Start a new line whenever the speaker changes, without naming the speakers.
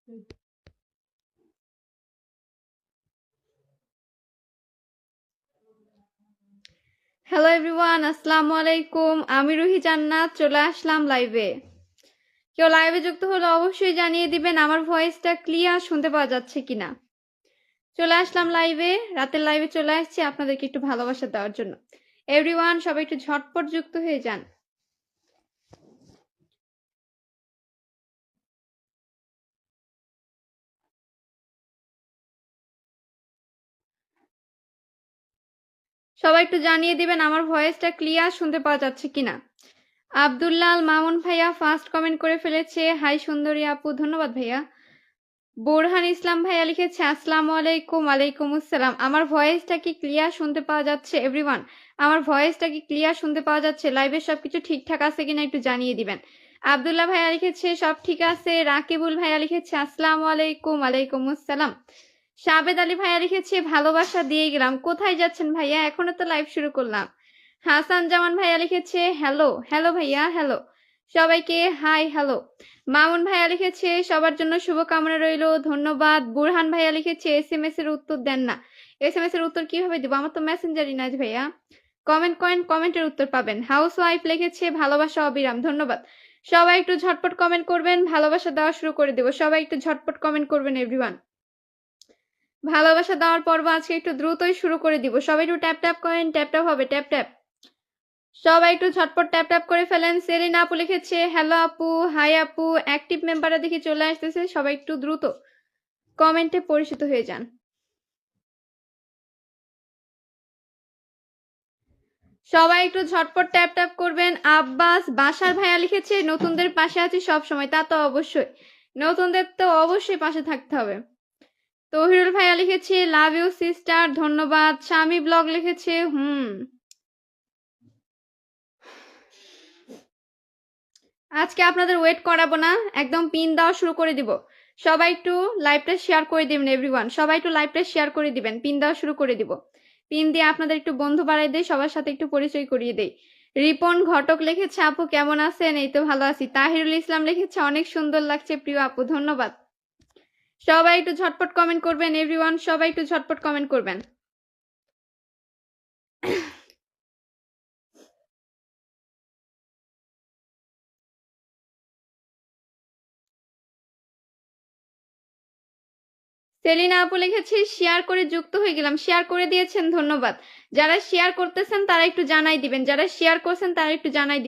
Hello everyone, আসসালামু আলাইকুম। আমি রুহি জান্নাত চলে আসলাম লাইভে। কেউ লাইভে যুক্ত হলে অবশ্যই জানিয়ে দিবেন আমার ভয়েসটা ক্লিয়ার শুনতে পাওয়া যাচ্ছে কিনা। চলে আসলাম লাইভে, রাতের লাইভে চলে আসছি আপনাদেরকে একটু ভালোবাসা দেওয়ার জন্য। এভরিওয়ান সবাই একটু ঝটপট যুক্ত হয়ে যান। সবাই একটু জানিয়ে দিবেন আমার ভয়েসটা ক্লিয়ার শুনতে পাওয়া যাচ্ছে কিনা। আব্দুল্লাল মামুন ভাইয়া ফার্স্ট কমেন্ট করে ফেলেছে, হাই সুন্দরী আপু, ধন্যবাদ ভাইয়া। বোরহান ইসলাম ভাইয়া লিখেছে আসসালামু আলাইকুম। ওয়ালাইকুম আসসালাম। আমার ভয়েসটা কি ক্লিয়ার শুনতে পাওয়া যাচ্ছে এভরিওয়ান? আমার ভয়েসটা কি ক্লিয়ার শুনতে পাওয়া যাচ্ছে? লাইভে সবকিছু ঠিকঠাক আছে কিনা একটু জানিয়ে দিবেন। আব্দুল্লাহ ভাইয়া লিখেছে সব ঠিক আছে। রাকিবুল ভাইয়া লিখেছে আসসালামু আলাইকুম। ওয়ালাইকুম আসসালাম। সাবেদ আলী ভাইয়া লিখেছে ভালোবাসা দিয়ে গেলাম। কোথায় যাচ্ছেন ভাইয়া? এখনো তো লাইভ শুরু করলাম। হাসান জামান ভাইয়া লিখেছে হ্যালো। হ্যালো ভাইয়া, হ্যালো। সবাইকে হাই হ্যালো। মামুন ভাইয়া লিখেছে সবার জন্য শুভকামনা রইল, ধন্যবাদ। বুরহান ভাইয়া লিখেছে এসএমএস এর উত্তর দেন না। এসএমএস এর উত্তর কিভাবে দিব? আমার তো মেসেঞ্জারই নাই ভাইয়া। কমেন্ট করেন, কমেন্টের উত্তর পাবেন। হাউস ওয়াইফ লিখেছে ভালোবাসা অবিরাম, ধন্যবাদ। সবাই একটু ঝটপট কমেন্ট করবেন, ভালোবাসা দেওয়া শুরু করে দেব। সবাই একটু ঝটপট কমেন্ট করবেন এভরিওয়ান। ভালোবাসা দেওয়ার পর্ব আজকে একটু দ্রুতই শুরু করে দিব। সবাই একটু ট্যাপ ট্যাপ করেন, ট্যাপ ট্যাপ হবে, ট্যাপ ট্যাপ। সবাই একটু ঝটপট ট্যাপ ট্যাপ করে ফেলেন। সেলিনা আপু লিখেছে হ্যালো আপু, হাই আপু। অ্যাক্টিভ মেম্বাররা দেখি চলে আসতেছে। সবাই একটু দ্রুত কমেন্টে পরিচিত হয়ে যান। সবাই একটু ঝটপট ট্যাপ ট্যাপ করবেন। আব্বাস বাসার ভাইয়া লিখেছে নতুনদের পাশে আছি সব সময়। তা তো অবশ্যই, নতুনদের তো অবশ্যই পাশে থাকতে হবে। তহিরুল ভাইয়া লিখেছে লাভ ইউ সিস্টার, ধন্যবাদ। স্বামী ব্লগ লিখেছে আজকে আপনাদের ওয়েট করাবো না, একদম পিন দেওয়া শুরু করে দিব। সবাই একটু লাইভটা শেয়ার করে দিবেন এভরিওয়ান। সবাই একটু লাইভটা শেয়ার করে দিবেন, পিন দেওয়া শুরু করে দিব। পিন দিয়ে আপনাদের একটু বন্ধু বাড়াই দেই, সবার সাথে একটু পরিচয় করিয়ে দেই। রিপন ঘটক লিখেছে আপু কেমন আছেন? এই তো ভালো আছি। তাহিরুল ইসলাম লিখেছে অনেক সুন্দর লাগছে প্রিয় আপু, ধন্যবাদ। সবাই একটু ঝটপট কমেন্ট করবেন এভরিওয়ান, সবাই একটু ঝটপট কমেন্ট করবেন। সেলিনা আপু লিখেছে শেয়ার করে যুক্ত হয়ে গেলাম। শেয়ার করে দিয়েছেন, ধন্যবাদ। যারা শেয়ার করতেছেন তারা একটু জানাই দিবেন, যারা শেয়ার করছেন তারা একটু জানাই